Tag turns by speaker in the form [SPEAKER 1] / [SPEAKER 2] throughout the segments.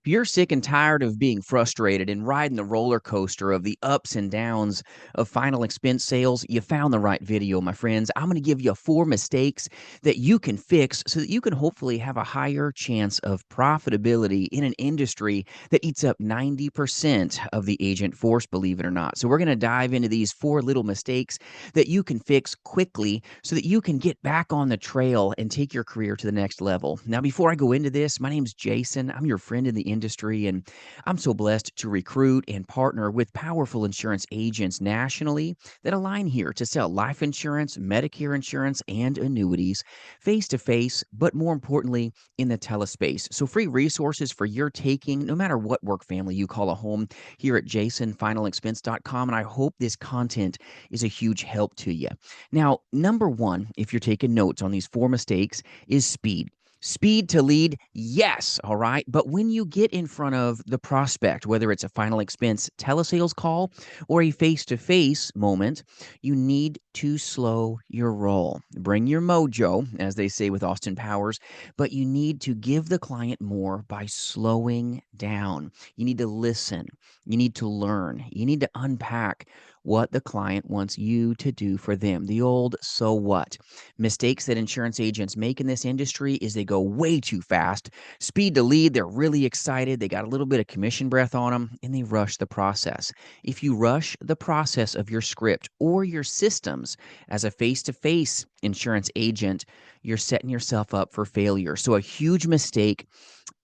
[SPEAKER 1] If you're sick and tired of being frustrated and riding the roller coaster of the ups and downs of final expense sales, you found the right video, my friends. I'm going to give you 4 mistakes that you can fix so that you can hopefully have a higher chance of profitability in an industry that eats up 90% of the agent force, believe it or not. So we're going to dive into these 4 little mistakes that you can fix quickly so that you can get back on the trail and take your career to the next level. Now, before I go into this, my name's Jason. I'm your friend in the industry, and I'm so blessed to recruit and partner with powerful insurance agents nationally that align here to sell life insurance, Medicare insurance, and annuities face to face, but more importantly, in the telespace. So, free resources for your taking, no matter what work family you call a home, here at jasonfinalexpense.com. And I hope this content is a huge help to you. Now, number one, if you're taking notes on these 4 mistakes, is speed. Speed to lead, yes, all right. But when you get in front of the prospect, whether it's a final expense telesales call or a face to face moment, you need to slow your roll. Bring your mojo, as they say with Austin Powers, but you need to give the client more by slowing down. You need to listen. You need to learn. You need to unpack what the client wants you to do for them. The old so what. Mistakes that insurance agents make in this industry is they go way too fast. Speed to lead, they're really excited. They got a little bit of commission breath on them, and they rush the process. If you rush the process of your script or your systems as a face-to-face insurance agent, you're setting yourself up for failure. So a huge mistake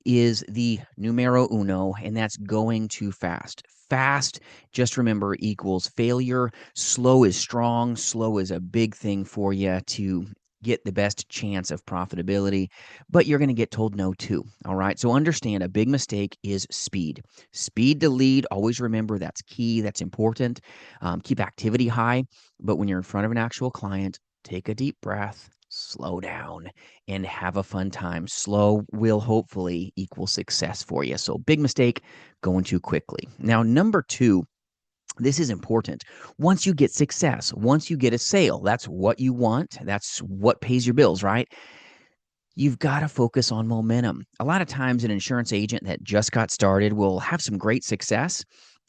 [SPEAKER 1] is the numero uno, and that's going too fast. Fast, just remember, equals failure. Slow is strong. Slow is a big thing for you to get the best chance of profitability, but you're going to get told no too. All right. So understand a big mistake is speed. Speed to lead. Always remember that's key. That's important. Keep activity high. But when you're in front of an actual client, take a deep breath, slow down, and have a fun time. Slow will hopefully equal success for you. So, big mistake, going too quickly. Now, number two, this is important. Once you get success, once you get a sale, that's what you want. That's what pays your bills, right? You've got to focus on momentum. A lot of times, an insurance agent that just got started will have some great success.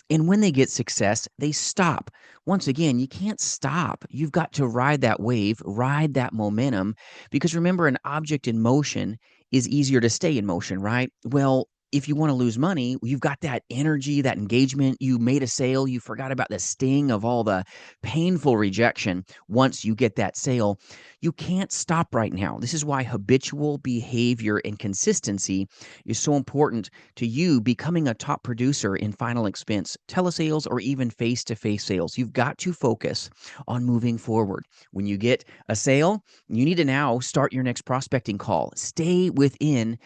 [SPEAKER 1] And when they get success, they stop. Once again, you can't stop. You've got to ride that wave, ride that momentum, because remember, an object in motion is easier to stay in motion, right? Well, if you want to lose money, you've got that energy, that engagement. You made a sale. You forgot about the sting of all the painful rejection once you get that sale. You can't stop right now. This is why habitual behavior and consistency is so important to you becoming a top producer in final expense, telesales, or even face to face sales. You've got to focus on moving forward. When you get a sale, you need to now start your next prospecting call. Stay within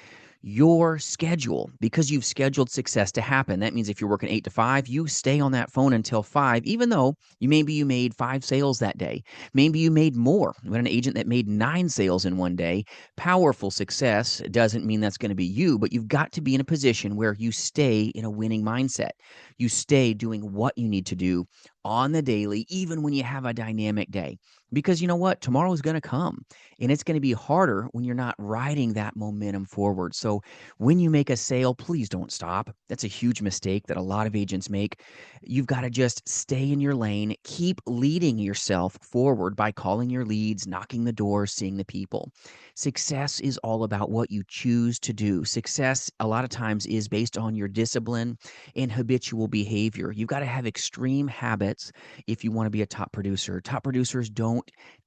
[SPEAKER 1] your schedule because you've scheduled success to happen. That means if you're working 8 to 5, you stay on that phone until 5, even though you made 5 sales that day. Maybe you made more. We had an agent that made 9 sales in one day. Powerful success doesn't mean that's going to be you, but you've got to be in a position where you stay in a winning mindset. You stay doing what you need to do on the daily, even when you have a dynamic day. Because you know what? Tomorrow is going to come, and it's going to be harder when you're not riding that momentum forward. So when you make a sale, please don't stop. That's a huge mistake that a lot of agents make. You've got to just stay in your lane, keep leading yourself forward by calling your leads, knocking the doors, seeing the people. Success is all about what you choose to do. Success, a lot of times, is based on your discipline and habitual behavior. You've got to have extreme habits if you want to be a top producer. Top producers don't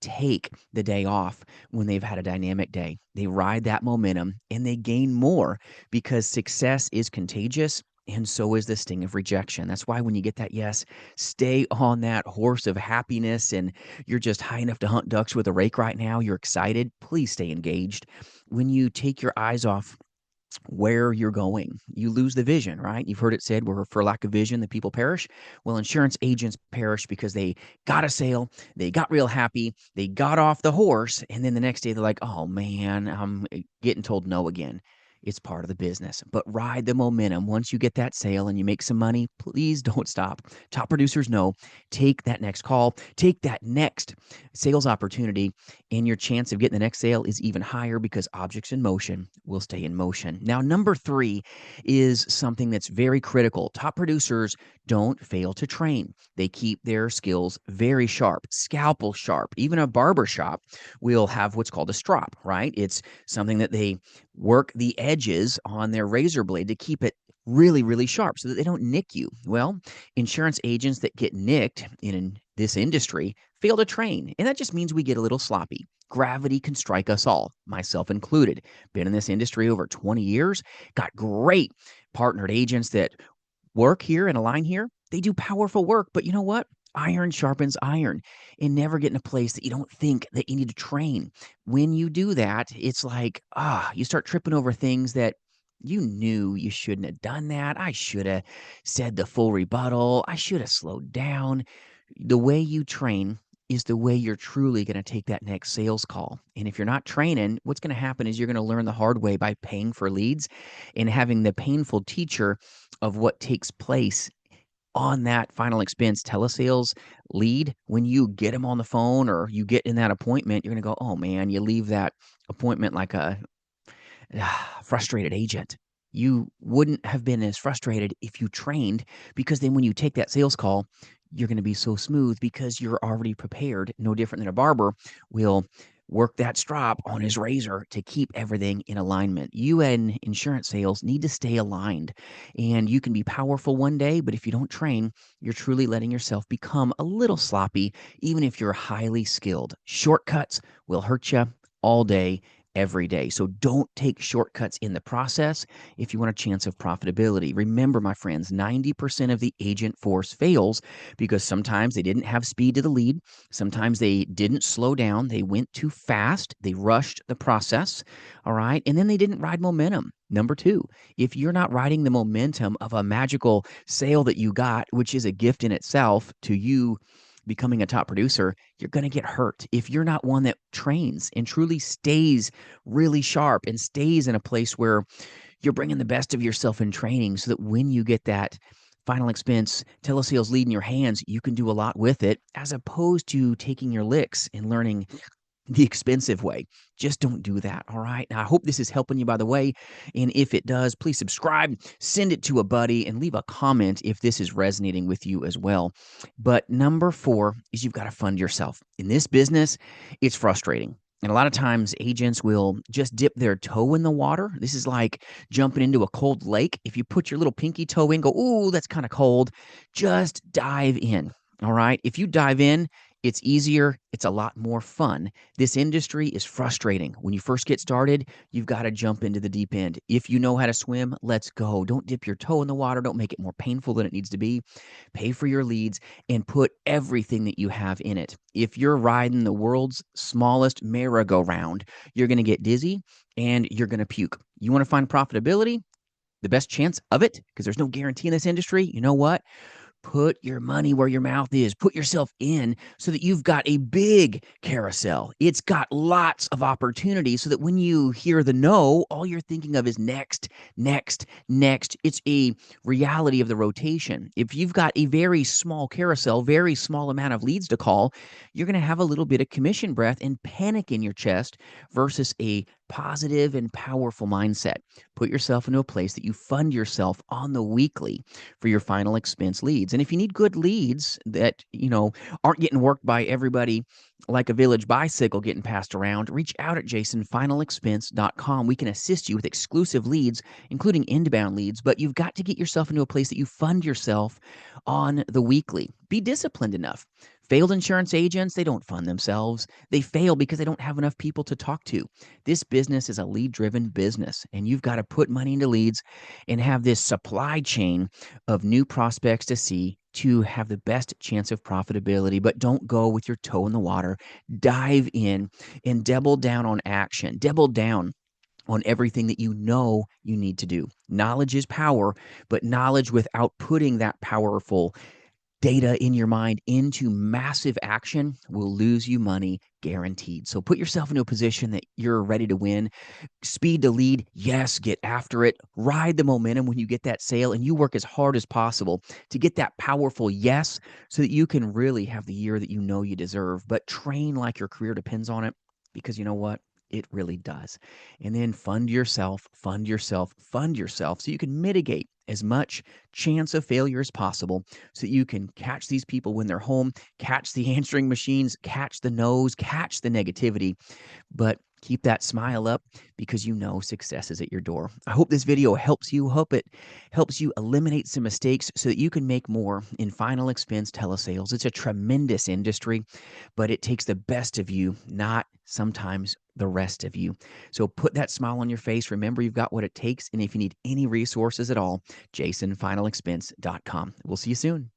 [SPEAKER 1] take the day off when they've had a dynamic day. They ride that momentum and they gain more because success is contagious. And so is the sting of rejection. That's why when you get that yes, stay on that horse of happiness and you're just high enough to hunt ducks with a rake right now. You're excited. Please stay engaged. When you take your eyes off where you're going, you lose the vision, right? You've heard it said where for lack of vision, the people perish. Well, insurance agents perish because they got a sale, they got real happy, they got off the horse, and then the next day they're like, oh man, I'm getting told no again. It's part of the business, but ride the momentum. Once you get that sale and you make some money, please don't stop. Top producers know, take that next call, take that next sales opportunity, and your chance of getting the next sale is even higher because objects in motion will stay in motion. Now, number 3 is something that's very critical. Top producers don't fail to train. They keep their skills very sharp, scalpel sharp. Even a barber shop will have what's called a strop, right? It's something that they work the edges on their razor blade to keep it really, really sharp so that they don't nick you. Well, insurance agents that get nicked in this industry fail to train, and that just means we get a little sloppy. Gravity can strike us all, myself included. Been in this industry over 20 years, got great partnered agents that work here and align here. They do powerful work, but you know what? Iron sharpens iron, and never get in a place that you don't think that you need to train. When you do that, it's like, you start tripping over things that you knew you shouldn't have done that. I should have said the full rebuttal. I should have slowed down. The way you train is the way you're truly going to take that next sales call. And if you're not training, what's going to happen is you're going to learn the hard way by paying for leads and having the painful teacher of what takes place on that final expense telesales lead. When you get them on the phone or you get in that appointment, you're going to go, oh man, you leave that appointment like a frustrated agent. You wouldn't have been as frustrated if you trained, because then when you take that sales call, you're going to be so smooth because you're already prepared. No different than a barber will work that strop on his razor to keep everything in alignment. You and insurance sales need to stay aligned, and you can be powerful one day, but if you don't train, you're truly letting yourself become a little sloppy, even if you're highly skilled. Shortcuts will hurt you all day, every day. So don't take shortcuts in the process if you want a chance of profitability. Remember, my friends, 90% of the agent force fails because sometimes they didn't have speed to the lead. Sometimes they didn't slow down. They went too fast. They rushed the process. All right. And then they didn't ride momentum. Number 2, if you're not riding the momentum of a magical sale that you got, which is a gift in itself to you becoming a top producer, you're going to get hurt. If you're not one that trains and truly stays really sharp and stays in a place where you're bringing the best of yourself in training so that when you get that final expense telesales lead in your hands, you can do a lot with it, as opposed to taking your licks and learning the expensive way. Just don't do that, all right? Now, I hope this is helping you, by the way, and if it does, please subscribe, send it to a buddy, and leave a comment if this is resonating with you as well. But number 4 is you've got to fund yourself. In this business, it's frustrating. And a lot of times agents will just dip their toe in the water. This is like jumping into a cold lake. If you put your little pinky toe in, go, ooh, that's kind of cold. Just dive in. All right. If you dive in, it's easier. It's a lot more fun. This industry is frustrating. When you first get started, you've got to jump into the deep end. If you know how to swim, let's go. Don't dip your toe in the water. Don't make it more painful than it needs to be. Pay for your leads and put everything that you have in it. If you're riding the world's smallest merry-go-round, you're going to get dizzy and you're going to puke. You want to find profitability? The best chance of it, because there's no guarantee in this industry. You know what? Put your money where your mouth is. Put yourself in so that you've got a big carousel. It's got lots of opportunities so that when you hear the no, all you're thinking of is next, next, next. It's a reality of the rotation. If you've got a very small carousel, very small amount of leads to call, you're going to have a little bit of commission breath and panic in your chest versus a positive and powerful mindset. Put yourself into a place that you fund yourself on the weekly for your final expense leads. And if you need good leads that, aren't getting worked by everybody like a village bicycle getting passed around, reach out at jasonfinalexpense.com. We can assist you with exclusive leads, including inbound leads, but you've got to get yourself into a place that you fund yourself on the weekly. Be disciplined enough. Failed insurance agents, they don't fund themselves. They fail because they don't have enough people to talk to. This business is a lead-driven business, and you've got to put money into leads and have this supply chain of new prospects to see to have the best chance of profitability. But don't go with your toe in the water. Dive in and double down on action. Double down on everything that you know you need to do. Knowledge is power, but knowledge without putting that powerful data in your mind into massive action will lose you money guaranteed. So put yourself into a position that you're ready to win. Speed to lead, yes, get after it. Ride the momentum when you get that sale, and you work as hard as possible to get that powerful yes so that you can really have the year that you know you deserve. But train like your career depends on it, because you know what? It really does. And then fund yourself, fund yourself, fund yourself so you can mitigate as much chance of failure as possible so that you can catch these people when they're home, catch the answering machines, catch the no's, catch the negativity, but keep that smile up because you know success is at your door. I hope this video helps you. Hope it helps you eliminate some mistakes so that you can make more in final expense telesales. It's a tremendous industry, but it takes the best of you, not sometimes the rest of you. So put that smile on your face. Remember, you've got what it takes. And if you need any resources at all, jasonfinalexpense.com. We'll see you soon.